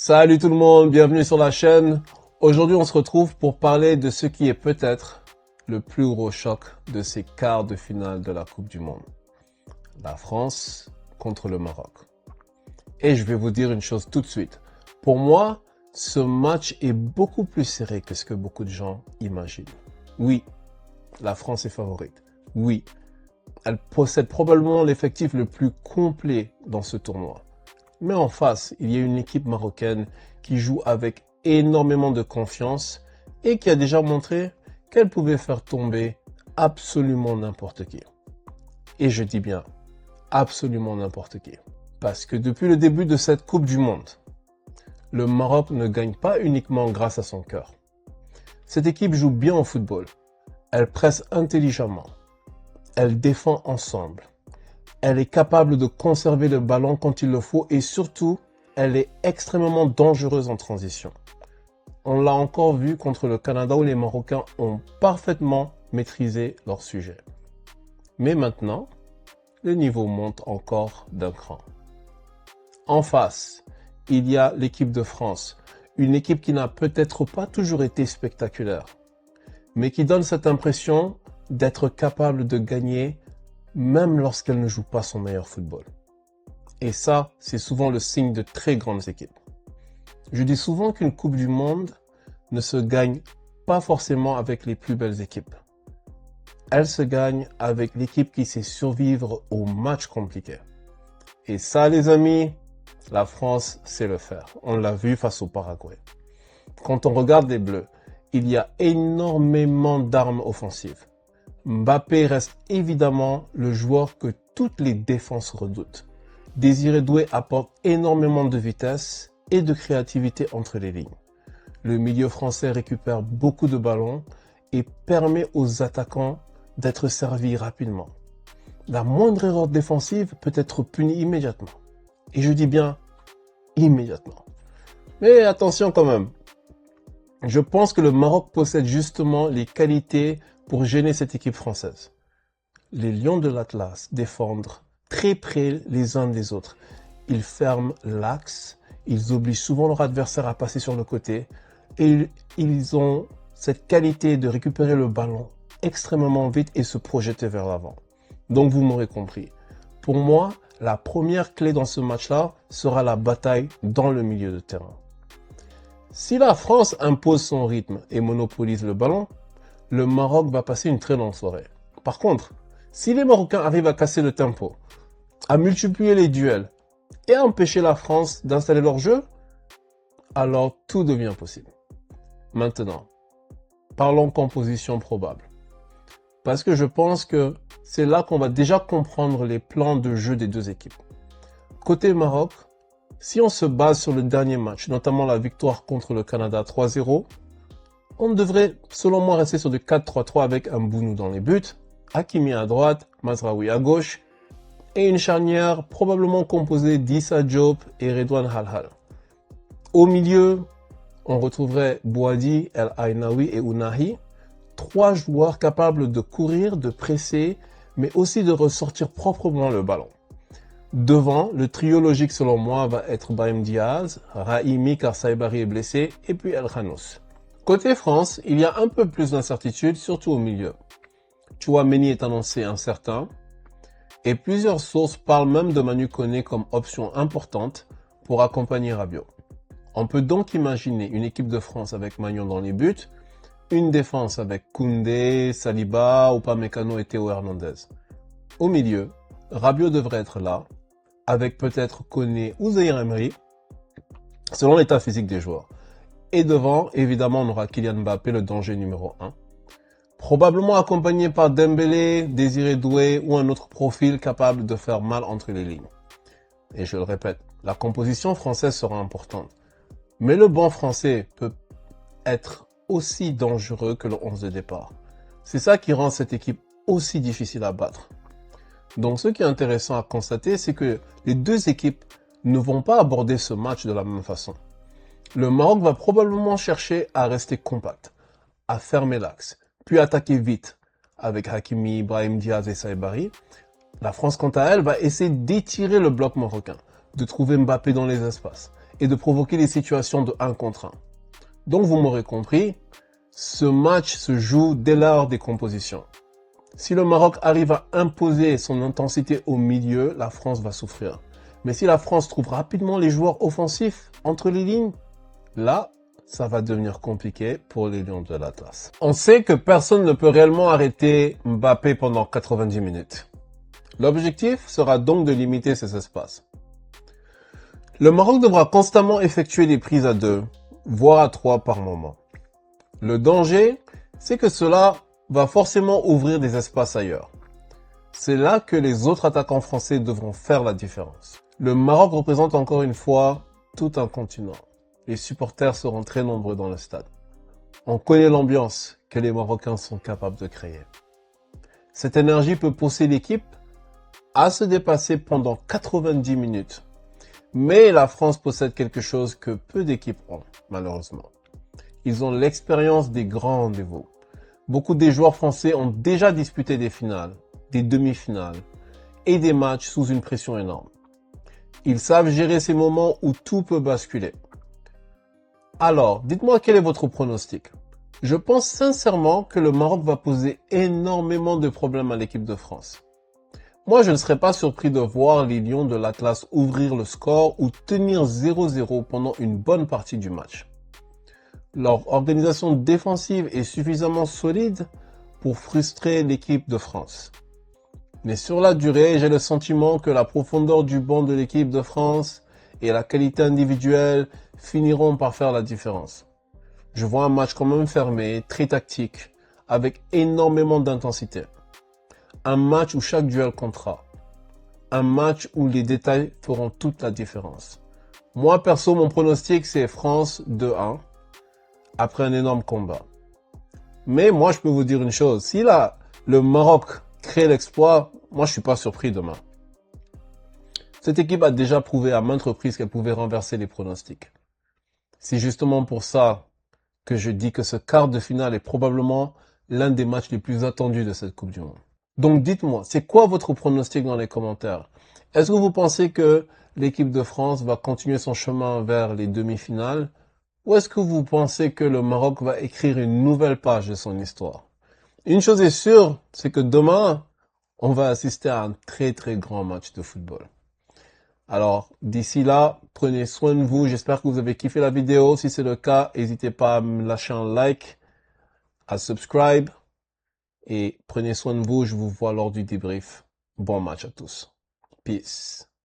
Salut tout le monde, bienvenue sur la chaîne. Aujourd'hui, on se retrouve pour parler de ce qui est peut-être le plus gros choc de ces quarts de finale de la Coupe du Monde. La France contre le Maroc. Et je vais vous dire une chose tout de suite. Pour moi, ce match est beaucoup plus serré que ce que beaucoup de gens imaginent. Oui, la France est favorite. Oui, elle possède probablement l'effectif le plus complet dans ce tournoi. Mais en face, il y a une équipe marocaine qui joue avec énormément de confiance et qui a déjà montré qu'elle pouvait faire tomber absolument n'importe qui. Et je dis bien absolument n'importe qui. Parce que depuis le début de cette Coupe du Monde, le Maroc ne gagne pas uniquement grâce à son cœur. Cette équipe joue bien au football. Elle presse intelligemment. Elle défend ensemble. Elle est capable de conserver le ballon quand il le faut et surtout, elle est extrêmement dangereuse en transition. On l'a encore vu contre le Canada où les Marocains ont parfaitement maîtrisé leur sujet. Mais maintenant, le niveau monte encore d'un cran. En face, il y a l'équipe de France, une équipe qui n'a peut-être pas toujours été spectaculaire, mais qui donne cette impression d'être capable de gagner même lorsqu'elle ne joue pas son meilleur football. Et ça, c'est souvent le signe de très grandes équipes. Je dis souvent qu'une Coupe du Monde ne se gagne pas forcément avec les plus belles équipes. Elle se gagne avec l'équipe qui sait survivre aux matchs compliqués. Et ça, les amis, la France sait le faire. On l'a vu face au Paraguay. Quand on regarde les Bleus, il y a énormément d'armes offensives. Mbappé reste évidemment le joueur que toutes les défenses redoutent. Désiré Doué apporte énormément de vitesse et de créativité entre les lignes. Le milieu français récupère beaucoup de ballons et permet aux attaquants d'être servis rapidement. La moindre erreur défensive peut être punie immédiatement. Et je dis bien immédiatement. Mais attention quand même. Je pense que le Maroc possède justement les qualités pour gêner cette équipe française. Les Lions de l'Atlas défendent très près les uns des autres. Ils ferment l'axe, ils obligent souvent leur adversaire à passer sur le côté et ils ont cette qualité de récupérer le ballon extrêmement vite et se projeter vers l'avant. Donc vous m'aurez compris. Pour moi, la première clé dans ce match-là sera la bataille dans le milieu de terrain. Si la France impose son rythme et monopolise le ballon, le Maroc va passer une très longue soirée. Par contre, si les Marocains arrivent à casser le tempo, à multiplier les duels et à empêcher la France d'installer leur jeu, alors tout devient possible. Maintenant, parlons composition probable. Parce que je pense que c'est là qu'on va déjà comprendre les plans de jeu des deux équipes. Côté Maroc, si on se base sur le dernier match, notamment la victoire contre le Canada 3-0, on devrait, selon moi, rester sur du 4-3-3 avec un Bounou dans les buts, Hakimi à droite, Mazraoui à gauche, et une charnière probablement composée d'Issa Diop et Redouane Halhal. Au milieu, on retrouverait Bouhaddi, El Ainaoui et Ounahi, trois joueurs capables de courir, de presser, mais aussi de ressortir proprement le ballon. Devant, le trio logique selon moi va être Brahim Diaz, Rahimi car Saibari est blessé, et puis El Khanous. Côté France, il y a un peu plus d'incertitude, surtout au milieu. Tchouaméni est annoncé incertain, et plusieurs sources parlent même de Manu Koné comme option importante pour accompagner Rabiot. On peut donc imaginer une équipe de France avec Maignan dans les buts, une défense avec Koundé, Saliba, Upamecano et Théo Hernandez. Au milieu, Rabiot devrait être là, avec peut-être Koné ou Zahir Emery, selon l'état physique des joueurs. Et devant, évidemment, on aura Kylian Mbappé, le danger numéro 1. Probablement accompagné par Dembélé, Désiré Doué ou un autre profil capable de faire mal entre les lignes. Et je le répète, la composition française sera importante. Mais le banc français peut être aussi dangereux que le 11 de départ. C'est ça qui rend cette équipe aussi difficile à battre. Donc ce qui est intéressant à constater, c'est que les deux équipes ne vont pas aborder ce match de la même façon. Le Maroc va probablement chercher à rester compact, à fermer l'axe, puis attaquer vite avec Hakimi, Brahim Diaz et Saibari. La France, quant à elle, va essayer d'étirer le bloc marocain, de trouver Mbappé dans les espaces et de provoquer des situations de 1 contre 1. Donc vous m'aurez compris, ce match se joue dès l'heure des compositions. Si le Maroc arrive à imposer son intensité au milieu, la France va souffrir. Mais si la France trouve rapidement les joueurs offensifs entre les lignes, là, ça va devenir compliqué pour les Lions de l'Atlas. On sait que personne ne peut réellement arrêter Mbappé pendant 90 minutes. L'objectif sera donc de limiter ces espaces. Le Maroc devra constamment effectuer des prises à 2, voire à 3 par moment. Le danger, c'est que cela va forcément ouvrir des espaces ailleurs. C'est là que les autres attaquants français devront faire la différence. Le Maroc représente encore une fois tout un continent. Les supporters seront très nombreux dans le stade. On connaît l'ambiance que les Marocains sont capables de créer. Cette énergie peut pousser l'équipe à se dépasser pendant 90 minutes. Mais la France possède quelque chose que peu d'équipes ont, malheureusement. Ils ont l'expérience des grands rendez-vous. Beaucoup des joueurs français ont déjà disputé des finales, des demi-finales et des matchs sous une pression énorme. Ils savent gérer ces moments où tout peut basculer. Alors, dites-moi quel est votre pronostic? Je pense sincèrement que le Maroc va poser énormément de problèmes à l'équipe de France. Moi, je ne serais pas surpris de voir les Lions de l'Atlas ouvrir le score ou tenir 0-0 pendant une bonne partie du match. Leur organisation défensive est suffisamment solide pour frustrer l'équipe de France. Mais sur la durée, j'ai le sentiment que la profondeur du banc de l'équipe de France et la qualité individuelle finiront par faire la différence. Je vois un match quand même fermé, très tactique, avec énormément d'intensité. Un match où chaque duel comptera. Un match où les détails feront toute la différence. Moi, perso, mon pronostic, c'est France 2-1, après un énorme combat. Mais moi, je peux vous dire une chose. Si là, le Maroc crée l'exploit, moi, je suis pas surpris demain. Cette équipe a déjà prouvé à maintes reprises qu'elle pouvait renverser les pronostics. C'est justement pour ça que je dis que ce quart de finale est probablement l'un des matchs les plus attendus de cette Coupe du Monde. Donc dites-moi, c'est quoi votre pronostic dans les commentaires? Est-ce que vous pensez que l'équipe de France va continuer son chemin vers les demi-finales? Ou est-ce que vous pensez que le Maroc va écrire une nouvelle page de son histoire? Une chose est sûre, c'est que demain, on va assister à un très très grand match de football. Alors, d'ici là, prenez soin de vous. J'espère que vous avez kiffé la vidéo. Si c'est le cas, n'hésitez pas à me lâcher un like, à subscribe. Et prenez soin de vous. Je vous vois lors du débrief. Bon match à tous. Peace.